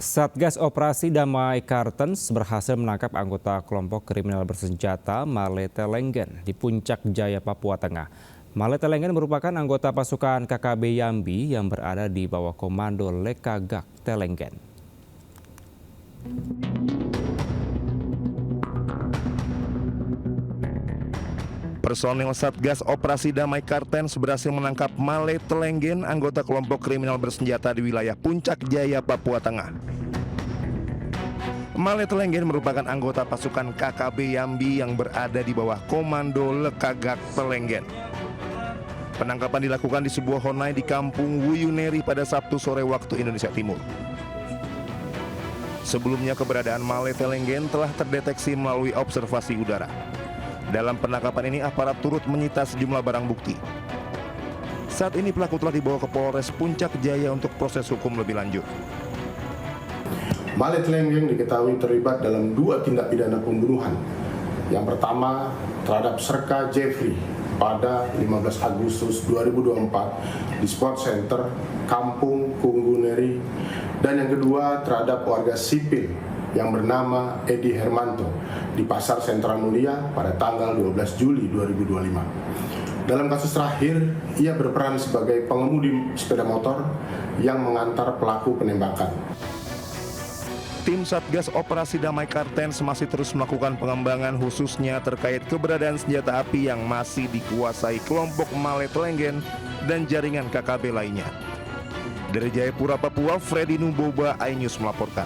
Satgas Operasi Damai Kartens berhasil menangkap anggota kelompok kriminal bersenjata Malete Lenggen di Puncak Jaya, Papua Tengah. Malete Lenggen merupakan anggota pasukan KKB Yambi yang berada di bawah komando Lekagak Telenggen. Personil Satgas Operasi Damai Kartens berhasil menangkap Malete Lenggen, anggota kelompok kriminal bersenjata di wilayah Puncak Jaya, Papua Tengah. Malete Lenggen merupakan anggota pasukan KKB Yambi yang berada di bawah komando Lekagak Telenggen. Penangkapan dilakukan di sebuah honai di kampung Wuyuneri pada Sabtu sore waktu Indonesia Timur. Sebelumnya keberadaan Malete Lenggen telah terdeteksi melalui observasi udara. Dalam penangkapan ini aparat turut menyita sejumlah barang bukti. Saat ini pelaku telah dibawa ke Polres Puncak Jaya untuk proses hukum lebih lanjut. Malete Lenggen diketahui terlibat dalam 2 tindak pidana pembunuhan. Yang pertama terhadap Serka Jeffrey pada 15 Agustus 2024 di Sport Center Kampung Kungguneri, dan yang kedua terhadap warga sipil yang bernama Edi Hermanto di Pasar Sentra Mulia pada tanggal 12 Juli 2025. Dalam kasus terakhir, ia berperan sebagai pengemudi sepeda motor yang mengantar pelaku penembakan. Tim Satgas Operasi Damai Kartens masih terus melakukan pengembangan khususnya terkait keberadaan senjata api yang masih dikuasai kelompok Malete Lenggen dan jaringan KKB lainnya. Dari Jayapura, Papua, Freddy Nuboba, iNews melaporkan.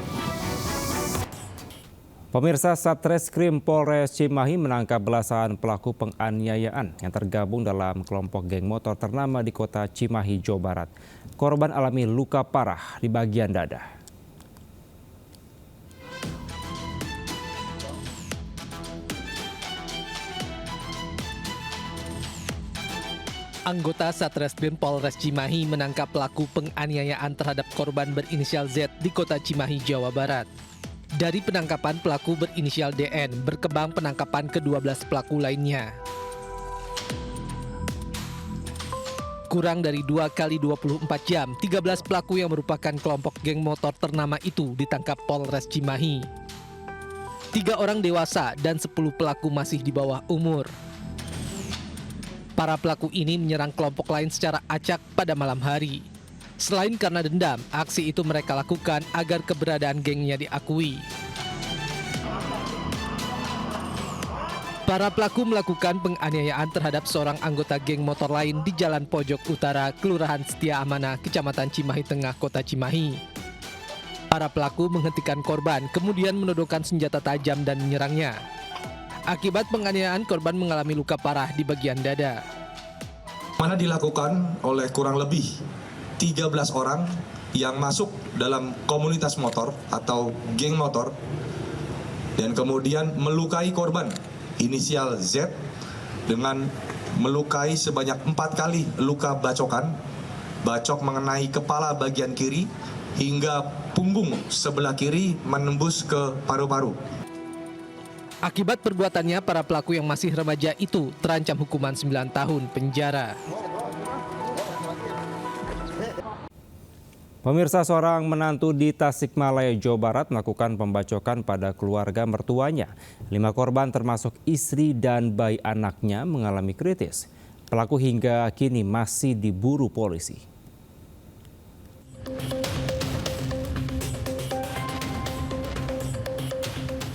Pemirsa, Satreskrim Polres Cimahi menangkap belasan pelaku penganiayaan yang tergabung dalam kelompok geng motor ternama di kota Cimahi, Jawa Barat. Korban alami luka parah di bagian dada. Anggota Satreskrim Polres Cimahi menangkap pelaku penganiayaan terhadap korban berinisial Z di kota Cimahi, Jawa Barat. Dari penangkapan pelaku berinisial DN, berkembang penangkapan ke-12 pelaku lainnya. Kurang dari 2 kali 24 jam, 13 pelaku yang merupakan kelompok geng motor ternama itu ditangkap Polres Cimahi. 3 orang dewasa dan 10 pelaku masih di bawah umur. Para pelaku ini menyerang kelompok lain secara acak pada malam hari. Selain karena dendam, aksi itu mereka lakukan agar keberadaan gengnya diakui. Para pelaku melakukan penganiayaan terhadap seorang anggota geng motor lain di Jalan Pojok Utara, Kelurahan Setia Amanah, Kecamatan Cimahi Tengah, Kota Cimahi. Para pelaku menghentikan korban, kemudian menodongkan senjata tajam dan menyerangnya. Akibat penganiayaan, korban mengalami luka parah di bagian dada. Mana dilakukan oleh kurang lebih 13 orang yang masuk dalam komunitas motor atau geng motor dan kemudian melukai korban inisial Z dengan melukai sebanyak 4 kali luka bacokan, bacok mengenai kepala bagian kiri hingga punggung sebelah kiri menembus ke paru-paru. Akibat perbuatannya, para pelaku yang masih remaja itu terancam hukuman 9 tahun penjara. Pemirsa, seorang menantu di Tasikmalaya, Jawa Barat melakukan pembacokan pada keluarga mertuanya. 5 korban termasuk istri dan bayi anaknya mengalami kritis. Pelaku hingga kini masih diburu polisi.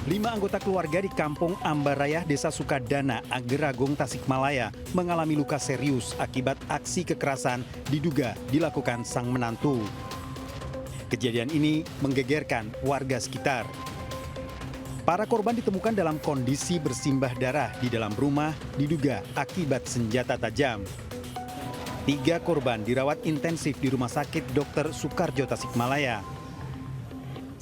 Lima anggota keluarga di Kampung Ambarayah, Desa Sukadana, Ageragung, Tasikmalaya mengalami luka serius akibat aksi kekerasan diduga dilakukan sang menantu. Kejadian ini menggegerkan warga sekitar. Para korban ditemukan dalam kondisi bersimbah darah di dalam rumah, diduga akibat senjata tajam. 3 korban dirawat intensif di Rumah Sakit Dr. Soekarjo Tasikmalaya.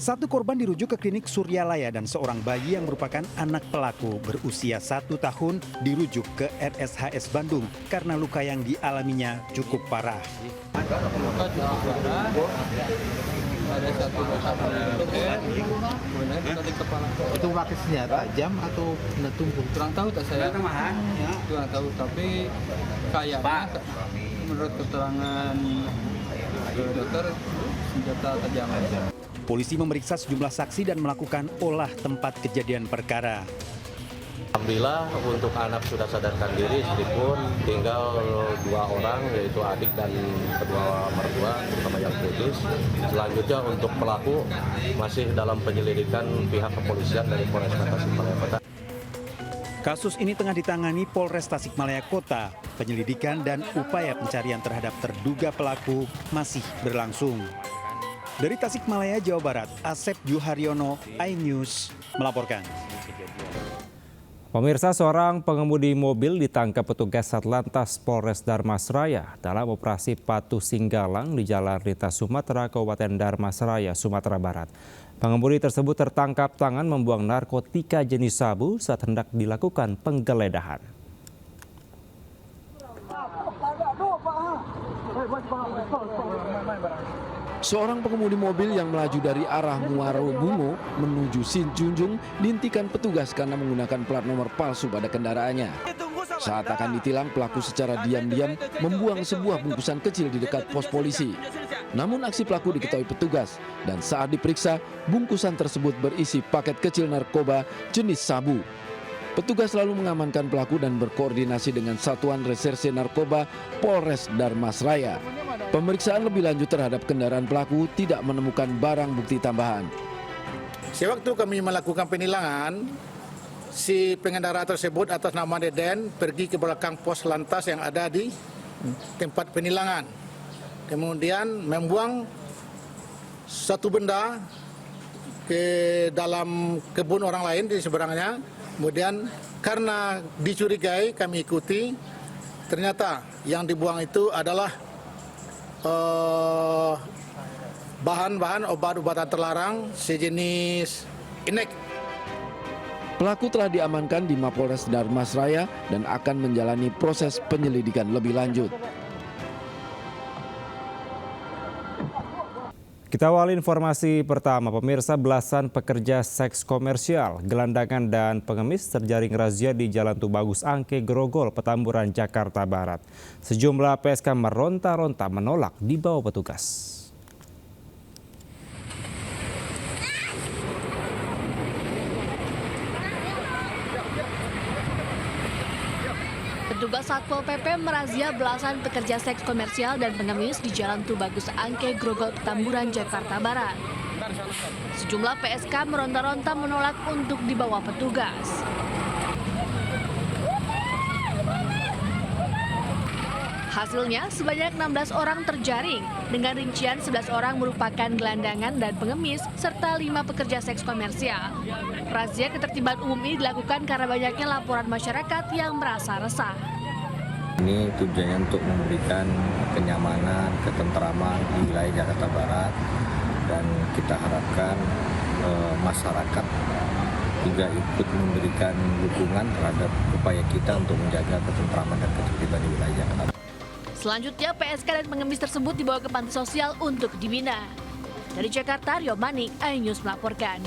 1 korban dirujuk ke klinik Suryalaya dan seorang bayi yang merupakan anak pelaku berusia 1 tahun dirujuk ke RSHS Bandung karena luka yang dialaminya cukup parah. Luka cukup parah, ada 1 luka kemudian di kepala. Itu pakai senjata tajam atau benda tumpul? Kurang tahu tak saya. Kurang tahu, tapi kayaknya menurut keterangan dokter senjata tajam. Polisi memeriksa sejumlah saksi dan melakukan olah tempat kejadian perkara. Alhamdulillah untuk anak sudah sadarkan diri, meskipun tinggal 2 orang yaitu adik dan kedua mertua terutama yang kritis. Selanjutnya untuk pelaku masih dalam penyelidikan pihak kepolisian dari Polres Tasikmalaya Kota. Kasus ini tengah ditangani Polres Tasikmalaya Kota. Penyelidikan dan upaya pencarian terhadap terduga pelaku masih berlangsung. Dari Tasikmalaya, Jawa Barat, Asep Juharyono, iNews melaporkan. Pemirsa, seorang pengemudi mobil ditangkap petugas Satlantas Polres Darmasraya dalam operasi Patuh Singgalang di Jalan Rita Sumatera, Kabupaten Darmasraya, Sumatera Barat. Pengemudi tersebut tertangkap tangan membuang narkotika jenis sabu saat hendak dilakukan penggeledahan. Seorang pengemudi mobil yang melaju dari arah Muaro Bungo menuju Sinjunjung dihentikan petugas karena menggunakan plat nomor palsu pada kendaraannya. Saat akan ditilang, pelaku secara diam-diam membuang sebuah bungkusan kecil di dekat pos polisi. Namun aksi pelaku diketahui petugas dan saat diperiksa, bungkusan tersebut berisi paket kecil narkoba jenis sabu. Petugas lalu mengamankan pelaku dan berkoordinasi dengan Satuan Reserse Narkoba Polres Darmasraya. Pemeriksaan lebih lanjut terhadap kendaraan pelaku tidak menemukan barang bukti tambahan. Sewaktu kami melakukan penilangan, si pengendara tersebut atas nama Deden pergi ke belakang pos lantas yang ada di tempat penilangan. Kemudian membuang satu benda ke dalam kebun orang lain di seberangnya. Kemudian karena dicurigai kami ikuti, ternyata yang dibuang itu adalah bahan-bahan obat-obatan terlarang sejenis inek. Pelaku telah diamankan di Mapolres Darmasraya dan akan menjalani proses penyelidikan lebih lanjut. Kita awali informasi pertama, pemirsa. Belasan pekerja seks komersial, gelandangan dan pengemis terjaring razia di Jalan Tubagus Angke, Grogol, Petamburan, Jakarta Barat. Sejumlah PSK meronta-ronta menolak dibawa petugas. Petugas Satpol PP merazia belasan pekerja seks komersial dan pengemis di Jalan Tubagus Angke, Grogol, Petamburan, Jakarta Barat. Sejumlah PSK meronta-ronta menolak untuk dibawa petugas. Hasilnya, sebanyak 16 orang terjaring, dengan rincian 11 orang merupakan gelandangan dan pengemis, serta 5 pekerja seks komersial. Razia ketertiban umum ini dilakukan karena banyaknya laporan masyarakat yang merasa resah. Ini tujuannya untuk memberikan kenyamanan, ketentraman di wilayah Jakarta Barat, dan kita harapkan masyarakat juga ikut memberikan dukungan terhadap upaya kita untuk menjaga ketentraman dan ketertiban di wilayah Jakarta. Selanjutnya, PSK dan pengemis tersebut dibawa ke panti sosial untuk dibina. Dari Jakarta, Rio Manik, iNews melaporkan.